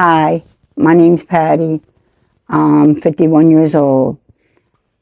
Hi, my name's Patty. I'm 51 years old.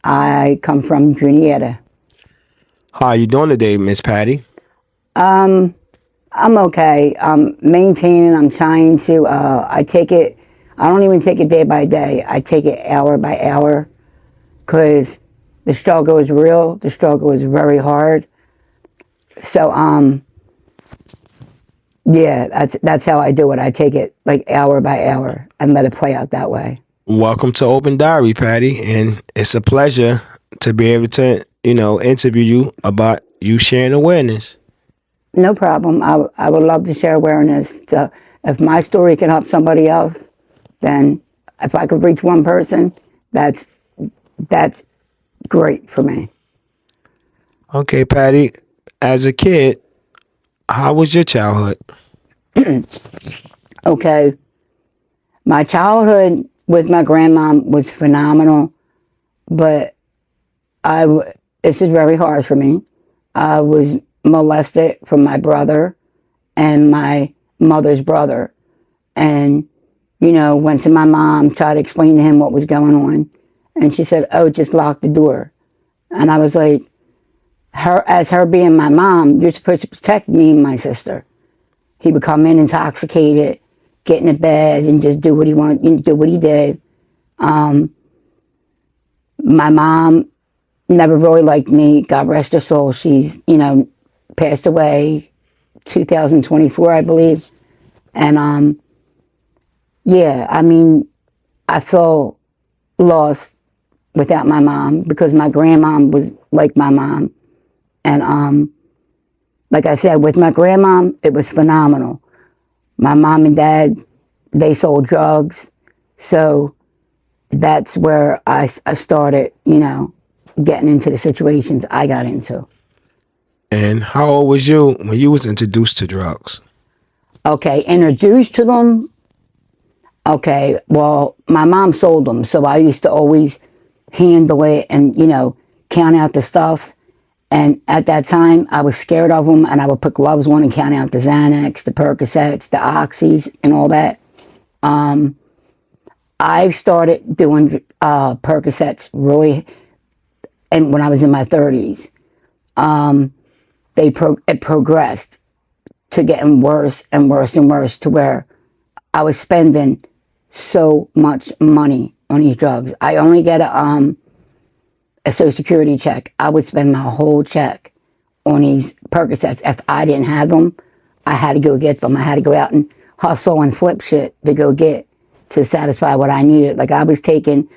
I come from Juniata. How are you doing today, Miss Patty? Um, I'm okay. I'm maintaining. I'm trying to. I take it. I don't even take it day by day. I take it hour by hour because the struggle is real. The struggle is very hard. So, yeah, that's how I do it. I take it like hour by hour and let it play out that way. Welcome to Open Diary, Patty, and it's a pleasure to be able to, interview you about you sharing awareness. No problem. I would love to share awareness. So if my story can help somebody else, then if I could reach one person, that's that's great for me. Okay, Patty, as a kid, how was your childhood? Okay, my childhood with my grandma was phenomenal, but this is very hard for me. I was molested from my brother and my mother's brother, and went to my mom, tried to explain to him what was going on, and she said, "Oh, just lock the door." And I was like, her being my mom, you're supposed to protect me and my sister. He would come in intoxicated, get in the bed, and just do what he wanted, do what he did. Um, my mom never really liked me. God rest her soul. She's, passed away 2024, I believe. And yeah, I mean, I feel lost without my mom because my grandma was like my mom. And like I said, with my grandma, it was phenomenal. My mom and dad, they sold drugs. So that's where I started, getting into the situations I got into. And how old was you when you was introduced to drugs? Okay, introduced to them. Okay, well, my mom sold them. So I used to always handle it and, count out the stuff. And at that time, I was scared of them, and I would put gloves on and count out the Xanax, the Percocets, the Oxys, and all that. I started doing Percocets really, and when I was in my 30s, it progressed to getting worse and worse and worse to where I was spending so much money on these drugs. I only get a Social Security check. I would spend my whole check on these Percocets. If I didn't have them, I had to go get them. I had to go out and hustle and flip shit to go get to satisfy what I needed. Like I was taking,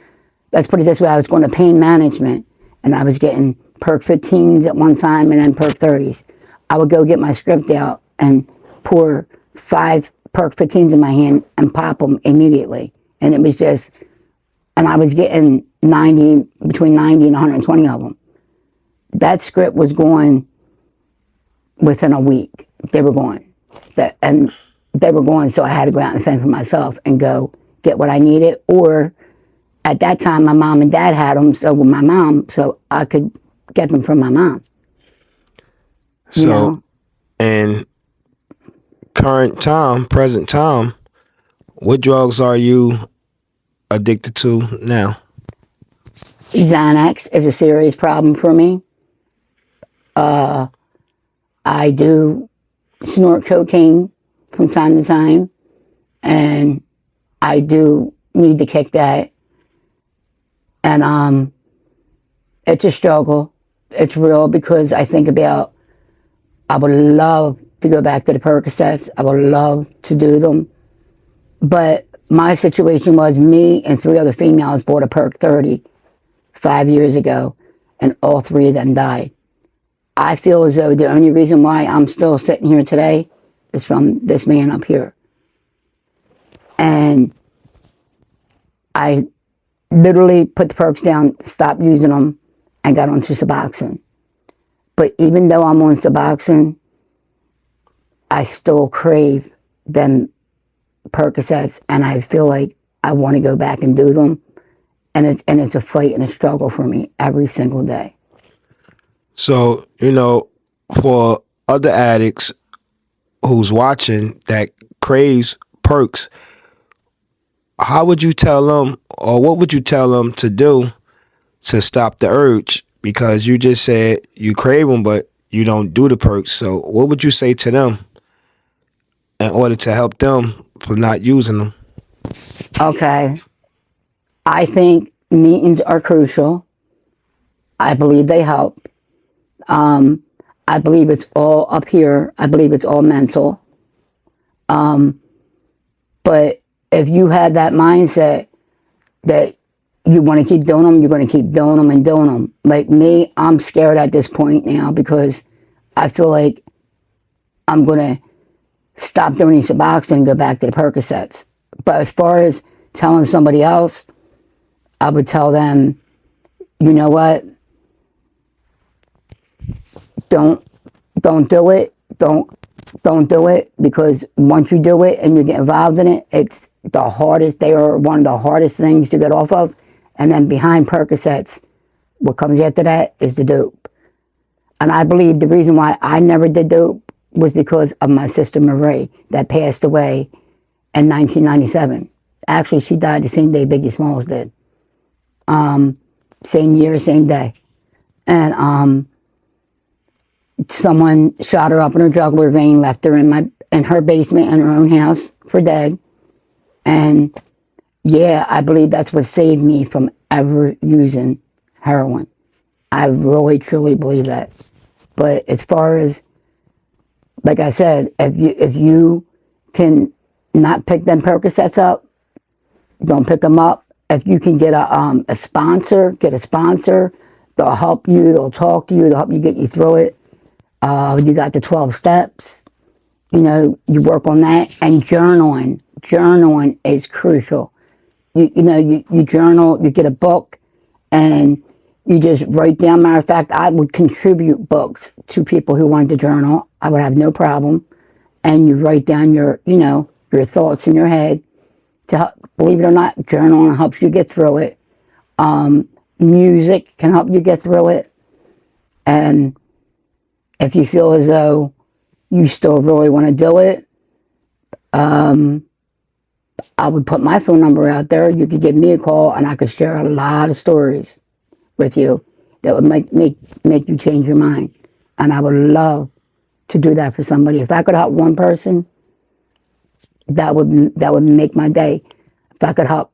let's put it this way, I was going to pain management and I was getting Perc 15s at one time and then Perc 30s. I would go get my script out and pour 5 Perc 15s in my hand and pop them immediately. And it was just, and I was getting between 90 and 120 of them. That script was going within a week. They were going. And they were going, so I had to go out and fend for myself and go get what I needed. Or at that time, my mom and dad had them, so with my mom, so I could get them from my mom. You So, know, in present time, what drugs are you addicted to now? Xanax is a serious problem for me. I do snort cocaine from time to time, and I do need to kick that. And it's a struggle. It's real because I think about I would love to go back to the Percocets. I would love to do them. But my situation was me and 3 other females bought a Perc 30 5 years ago, and all 3 of them died. I feel as though the only reason why I'm still sitting here today is from this man up here. And I literally put the perks down, stopped using them, and got onto Suboxone. But even though I'm on Suboxone, I still crave them Percocets, and I feel like I want to go back and do them. And it's a fight and a struggle for me every single day. So, for other addicts who's watching that craves perks, how would you tell them, or what would you tell them to do to stop the urge? Because you just said you crave them, but you don't do the perks. So what would you say to them in order to help them from not using them? Okay. I think meetings are crucial. I believe they help. I believe it's all up here. I believe it's all mental. But if you had that mindset that you want to keep doing them, you're going to keep doing them and doing them. Like me, I'm scared at this point now because I feel like I'm going to stop doing these Suboxone and go back to the Percocets. But as far as telling somebody else, I would tell them, you know what? Don't do it. Don't do it, because once you do it and you get involved in it, it's the hardest. They are one of the hardest things to get off of. And then behind Percocets, what comes after that is the dope. And I believe the reason why I never did dope was because of my sister Marie that passed away in 1997. Actually, she died the same day Biggie Smalls did. Same year, same day. And someone shot her up in her jugular vein, left her in her basement in her own house for dead. And yeah, I believe that's what saved me from ever using heroin. I really, truly believe that. But as far as, like I said, if you can not pick them Percocets up, don't pick them up. If you can get a sponsor, get a sponsor. They'll help you. They'll talk to you. They'll help you get you through it. You got the 12 steps. You know, you work on that. And journaling. Journaling is crucial. You journal, you get a book, and you just write down. Matter of fact, I would contribute books to people who wanted to journal. I would have no problem. And you write down your thoughts in your head. To help, believe it or not, journaling helps you get through it. Music can help you get through it. And if you feel as though you still really want to do it, I would put my phone number out there. You could give me a call, and I could share a lot of stories with you that would make you change your mind. And I would love to do that for somebody. If I could help one person, that would make my day. If I could help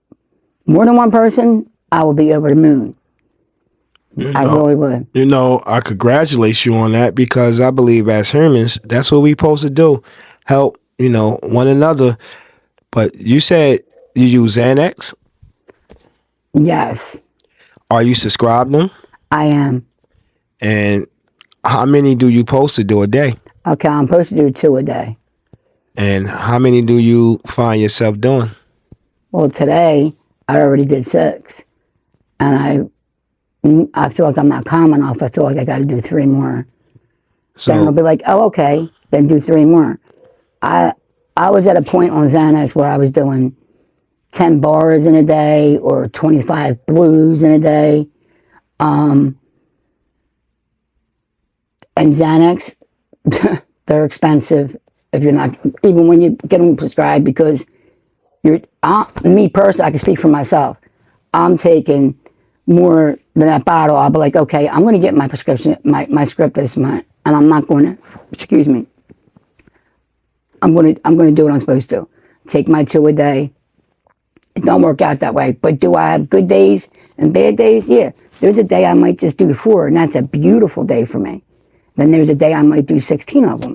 more than one person, I would be over the moon. I really would. I congratulate you on that, because I believe as humans, that's what we supposed to do. Help, one another. But you said you use Xanax? Yes. Are you subscribed them? I am. And how many do you supposed to do a day? Okay, I'm supposed to do 2 a day. And how many do you find yourself doing? Well, today I already did 6. And I feel like I'm not calm enough. I feel like I got to do 3 more. So then it'll be like, oh, okay, then do 3 more. I was at a point on Xanax where I was doing 10 bars in a day or 25 blues in a day. And Xanax, they're expensive if you're not, even when you get them prescribed, because me personally, I can speak for myself. I'm taking more than that bottle. I'll be like, okay, I'm going to get my prescription, my script this month, and I'm not going to, excuse me, I'm going to do what I'm supposed to. Take my 2 a day. It don't work out that way. But do I have good days and bad days? Yeah. There's a day I might just do 4, and that's a beautiful day for me. Then there's a day I might do 16 of them.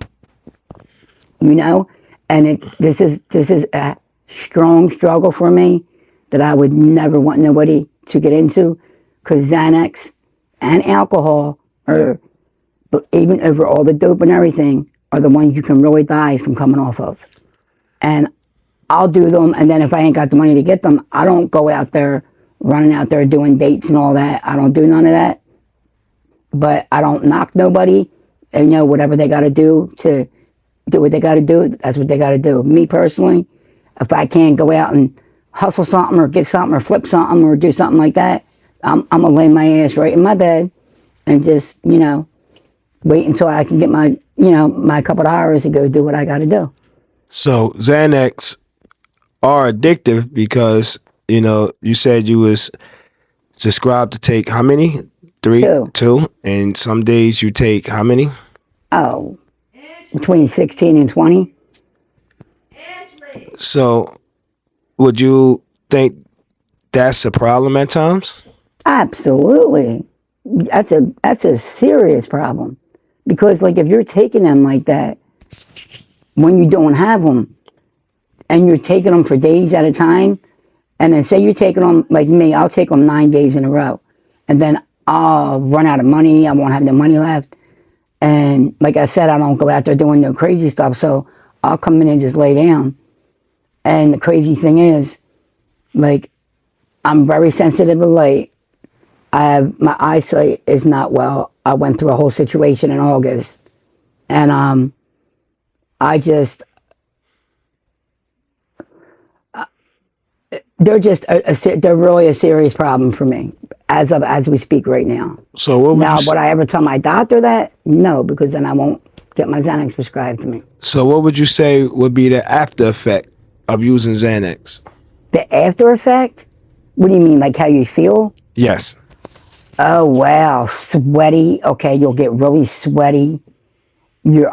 And this is a strong struggle for me that I would never want nobody to get into, because Xanax and alcohol are, even over all the dope and everything, are the ones you can really die from coming off of. And I'll do them, and then if I ain't got the money to get them, I don't go out there, running out there doing dates and all that. I don't do none of that. But I don't knock nobody. And, whatever they got to do to do what they got to do, that's what they got to do. Me personally, if I can't go out and hustle something or get something or flip something or do something like that, I'm going to lay my ass right in my bed and just, wait until I can get my, my couple of hours to go do what I got to do. So Xanax, are addictive because, you said you was prescribed to take how many? Three, Two. two, and some days you take how many? Oh, between 16 and 20. So, would you think that's a problem at times? Absolutely. That's a serious problem. Because like if you're taking them like that when you don't have them and you're taking them for days at a time, and then say you're taking them like me, I'll take them 9 days in a row, and then I'll run out of money. I won't have the money left. And like I said, I don't go out there doing no crazy stuff, so I'll come in and just lay down. And the crazy thing is, like, I'm very sensitive to light. My eyesight is not well. I went through a whole situation in August, and I just they're really a serious problem for me as we speak right now. So what would Now, you would I ever tell my doctor that? No, because then I won't get my Xanax prescribed to me. So what would you say would be the after effect of using Xanax? The after effect? What do you mean, like how you feel? Yes. Oh wow, sweaty. Okay, you'll get really sweaty. You're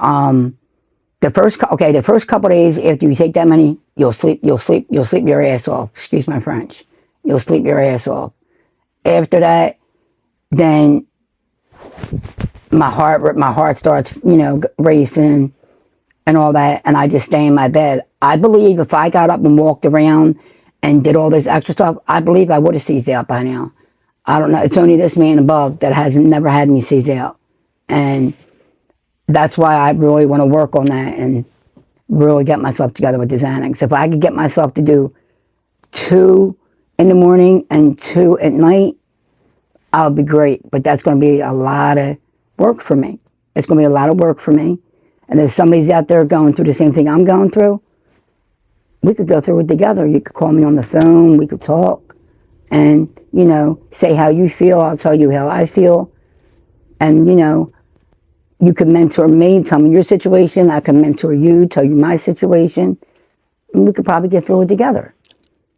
the first couple days after you take that many, you'll sleep your ass off. Excuse my French. You'll sleep your ass off. After that, then my heart starts, racing and all that, and I just stay in my bed. I believe if I got up and walked around and did all this extra stuff, I believe I would have seized out by now. I don't know. It's only this man above that has never had me seize out, and that's why I really want to work on that and really get myself together with the Xanax. If I could get myself to do 2 in the morning and 2 at night, I'll be great. But that's going to be a lot of work for me. It's going to be a lot of work for me. And if somebody's out there going through the same thing I'm going through, we could go through it together. You could call me on the phone. We could talk and, say how you feel. I'll tell you how I feel. And, you can mentor me, tell me your situation. I can mentor you, tell you my situation. And we could probably get through it together.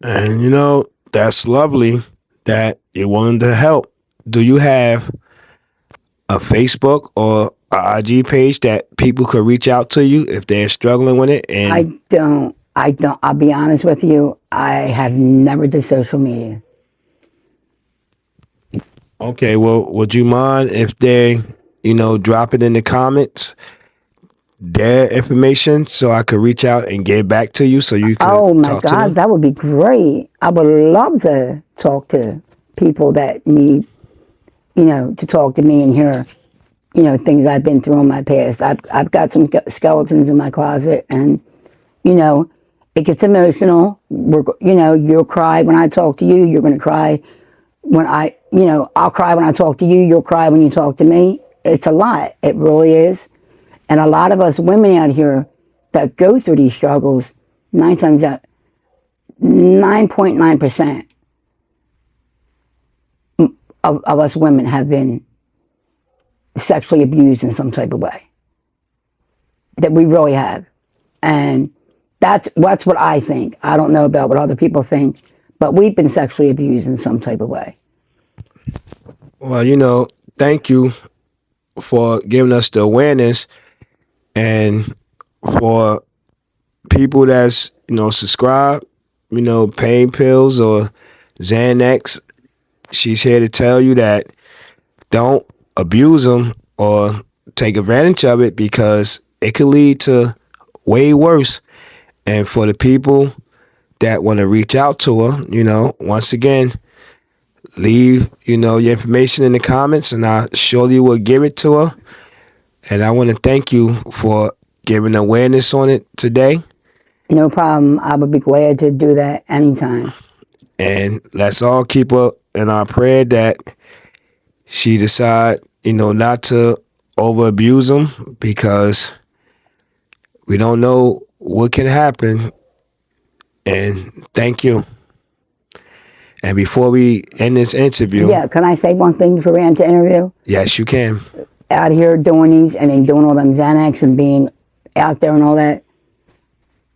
And that's lovely that you're willing to help. Do you have a Facebook or a IG page that people could reach out to you if they're struggling with it? And I don't. I'll be honest with you. I have never did social media. okay, well, would you mind if they, drop it in the comments, their information, so I could reach out and get back to you so you could Oh my talk to God, them? that would be great. I would love to talk to people that need, to talk to me and hear, things I've been through in my past. I've got some skeletons in my closet, and it gets emotional. You'll cry when I talk to you. You're going to cry when I'll cry when I talk to you. You'll cry when you talk to me. It's a lot. It really is. And a lot of us women out here that go through these struggles, 9.9% of us women have been sexually abused in some type of way. That we really have. And that's what I think. I don't know about what other people think, but we've been sexually abused in some type of way. Well, thank you for giving us the awareness, and for people that's subscribe, pain pills or Xanax, she's here to tell you that don't abuse them or take advantage of it, because it could lead to way worse. And for the people that want to reach out to her, once again, leave your information in the comments, and I surely will give it to her. And I want to thank you for giving awareness on it today. No problem. I would be glad to do that anytime. And let's all keep her in our prayer that she decide, not to over abuse them, because we don't know what can happen. And thank you. And before we end this interview, Yeah, can I say one thing before we end the interview? yes, you can. Out here doing these and then doing all them Xanax and being out there and all that,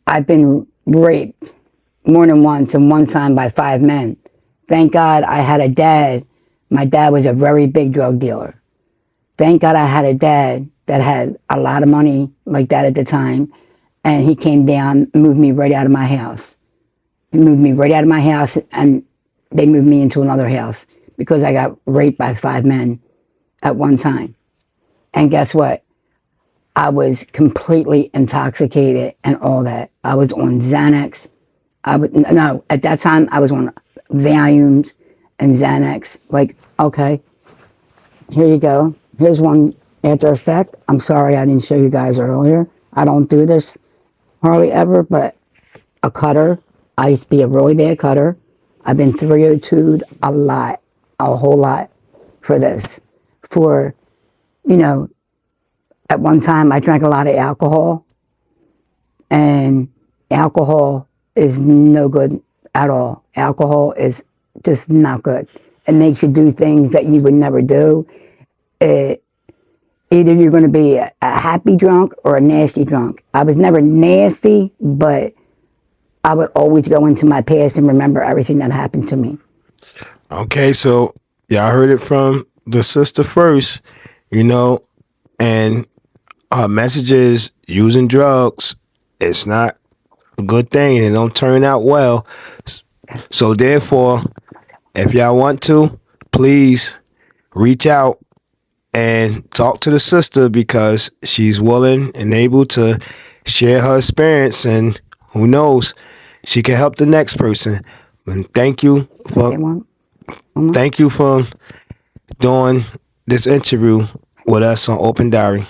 I've been raped more than once, and one time by 5 men. Thank God I had a dad. My dad was a very big drug dealer. Thank God I had a dad that had a lot of money like that at the time, and he came down, moved me right out of my house. He moved me right out of my house, and they moved me into another house because I got raped by 5 men at one time. And guess what? I was completely intoxicated and all that. I was on Xanax. No, at that time I was on Valiums and Xanax. Like, okay, here you go. Here's one after effect. I'm sorry I didn't show you guys earlier. I don't do this hardly ever, but a cutter. I used to be a really bad cutter. I've been 302'd a lot, a whole lot for this. For, you know, at one time I drank a lot of alcohol, and alcohol is no good at all. Alcohol is just not good. It makes you do things that you would never do. Either you're going to be a happy drunk or a nasty drunk. I was never nasty, but I would always go into my past and remember everything that happened to me. Okay, so y'all heard it from the sister first, and her message is using drugs. It's not a good thing and it don't turn out well. So therefore, if y'all want to, please reach out and talk to the sister because she's willing and able to share her experience, and who knows, she can help the next person. And thank you for doing this interview with us on Open Diary.